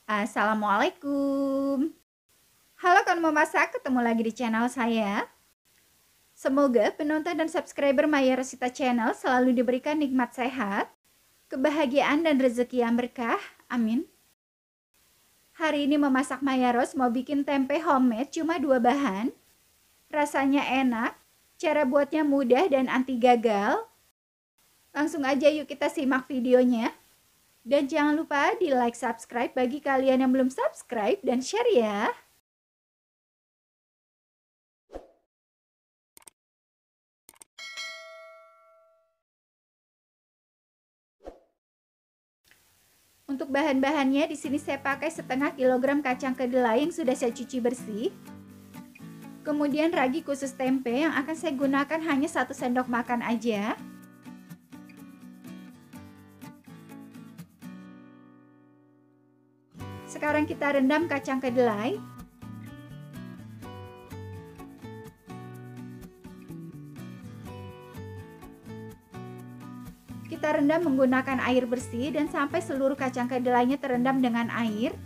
Assalamualaikum. Halo kawan memasak, ketemu lagi di channel saya. Semoga penonton dan subscriber Maya Rosita Channel selalu diberikan nikmat sehat, kebahagiaan dan rezeki yang berkah. Amin. Hari ini memasak Maya Ros mau bikin tempe homemade cuma 2 bahan. Rasanya enak, cara buatnya mudah dan anti gagal. Langsung aja yuk kita simak videonya. Dan jangan lupa di like, subscribe bagi kalian yang belum subscribe dan share ya. Untuk bahan-bahannya di sini saya pakai setengah kilogram kacang kedelai yang sudah saya cuci bersih. Kemudian ragi khusus tempe yang akan saya gunakan hanya 1 sendok makan aja. Sekarang kita rendam kacang kedelai. Kita rendam menggunakan air bersih dan sampai seluruh kacang kedelainya terendam dengan air.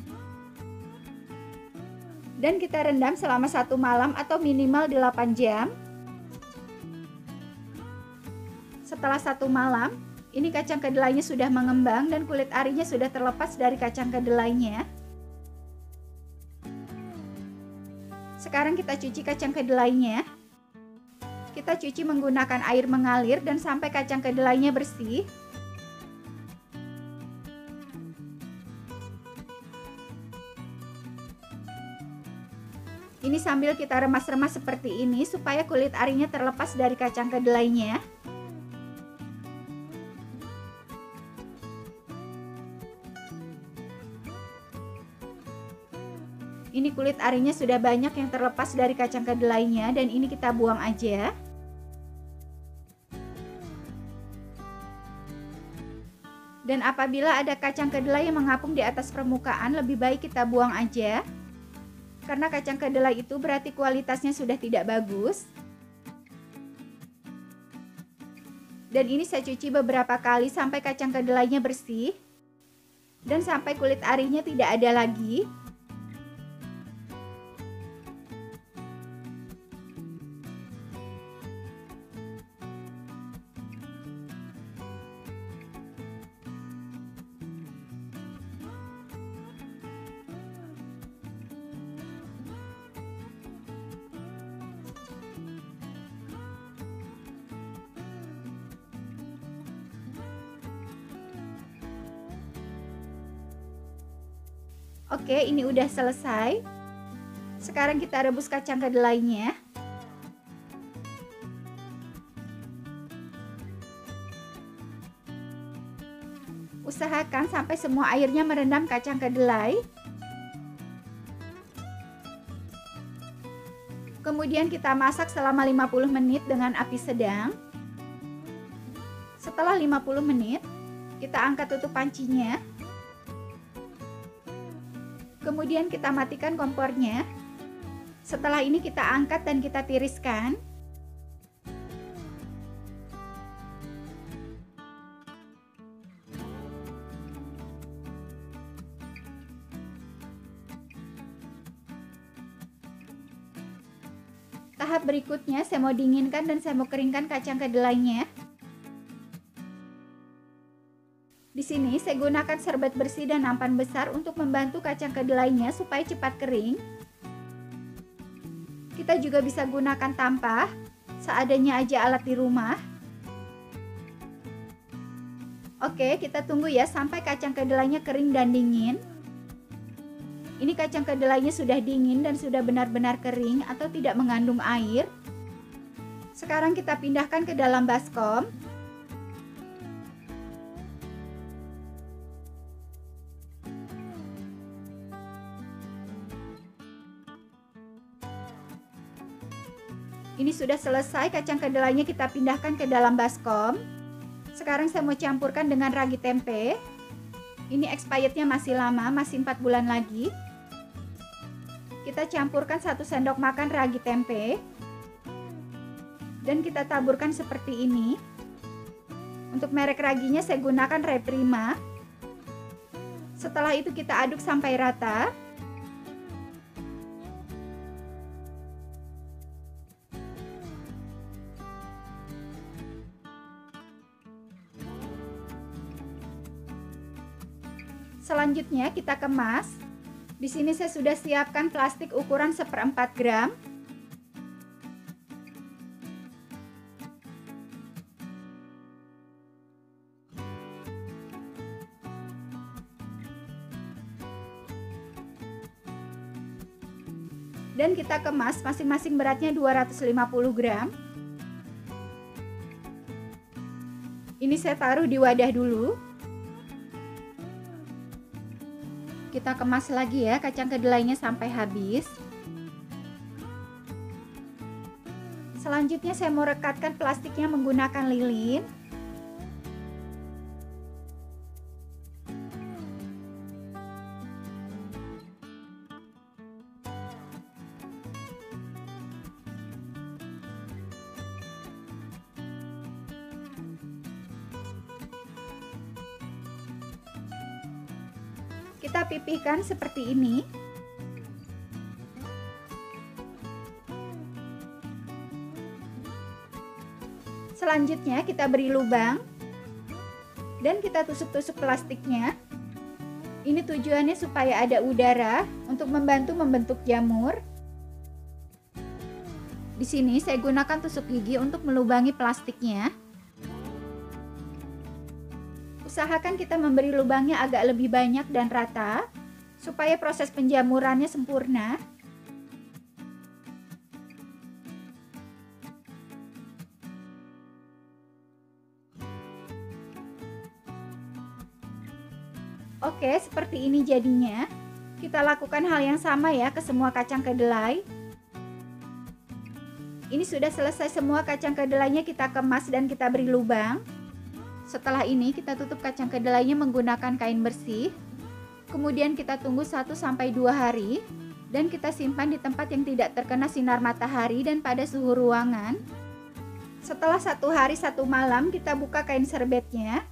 Dan kita rendam selama 1 malam atau minimal 8 jam. Setelah 1 malam, ini kacang kedelainya sudah mengembang dan kulit arinya sudah terlepas dari kacang kedelainya. Sekarang kita cuci kacang kedelainya. Kita cuci menggunakan air mengalir dan sampai kacang kedelainya bersih. Ini sambil kita remas-remas seperti ini supaya kulit arinya terlepas dari kacang kedelainya. Ini kulit arinya sudah banyak yang terlepas dari kacang kedelainya dan ini kita buang aja. Dan apabila ada kacang kedelai yang mengapung di atas permukaan, lebih baik kita buang aja. Karena kacang kedelai itu berarti kualitasnya sudah tidak bagus. Dan ini saya cuci beberapa kali sampai kacang kedelainya bersih. Dan sampai kulit arinya tidak ada lagi. Oke, ini udah selesai. Sekarang kita rebus kacang kedelainya. Usahakan sampai semua airnya merendam kacang kedelai. Kemudian kita masak selama 50 menit dengan api sedang. Setelah 50 menit, kita angkat tutup pancinya. Kemudian kita matikan kompornya. Setelah ini kita angkat dan kita tiriskan. Tahap berikutnya saya mau dinginkan dan saya mau keringkan kacang kedelainya. Di sini saya gunakan serbet bersih dan nampan besar untuk membantu kacang kedelainya supaya cepat kering. Kita juga bisa gunakan tampah, seadanya aja alat di rumah. Oke, kita tunggu ya sampai kacang kedelainya kering dan dingin. Ini kacang kedelainya sudah dingin dan sudah benar-benar kering atau tidak mengandung air. Sekarang kita pindahkan ke dalam baskom. Ini sudah selesai, kacang kedelainya kita pindahkan ke dalam baskom. Sekarang saya mau campurkan dengan ragi tempe. Ini expirednya masih lama, masih 4 bulan lagi. Kita campurkan 1 sendok makan ragi tempe. Dan kita taburkan seperti ini. Untuk merek raginya saya gunakan Reprima. Setelah itu kita aduk sampai rata. Selanjutnya kita kemas. Di sini saya sudah siapkan plastik ukuran 1/4 gram. Dan kita kemas masing-masing beratnya 250 gram. Ini saya taruh di wadah dulu. Kita kemas lagi ya kacang kedelainya sampai habis. Selanjutnya saya mau rekatkan plastiknya menggunakan lilin. Kita pipihkan seperti ini. Selanjutnya kita beri lubang dan kita tusuk-tusuk plastiknya. Ini tujuannya supaya ada udara untuk membantu membentuk jamur. Di sini saya gunakan tusuk gigi untuk melubangi plastiknya. Usahakan kita memberi lubangnya agak lebih banyak dan rata, supaya proses penjamurannya sempurna. Oke, seperti ini jadinya. Kita lakukan hal yang sama ya ke semua kacang kedelai. Ini sudah selesai semua kacang kedelainya, kita kemas dan kita beri lubang. Setelah ini kita tutup kacang kedelainya menggunakan kain bersih. Kemudian kita tunggu 1-2 hari dan kita simpan di tempat yang tidak terkena sinar matahari dan pada suhu ruangan. Setelah 1 hari 1 malam kita buka kain serbetnya.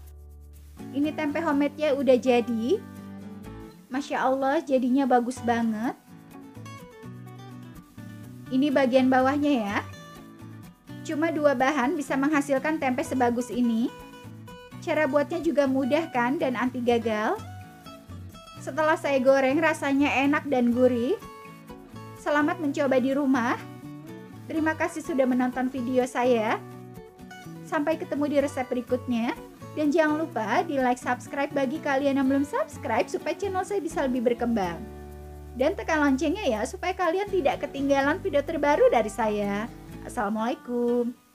Ini tempe homemade-nya udah jadi. Masya Allah, jadinya bagus banget. Ini bagian bawahnya ya. Cuma 2 bahan bisa menghasilkan tempe sebagus ini. Cara buatnya juga mudah kan dan anti gagal. Setelah saya goreng rasanya enak dan gurih. Selamat mencoba di rumah. Terima kasih sudah menonton video saya. Sampai ketemu di resep berikutnya. Dan jangan lupa di like, subscribe bagi kalian yang belum subscribe supaya channel saya bisa lebih berkembang. Dan tekan loncengnya ya supaya kalian tidak ketinggalan video terbaru dari saya. Assalamualaikum.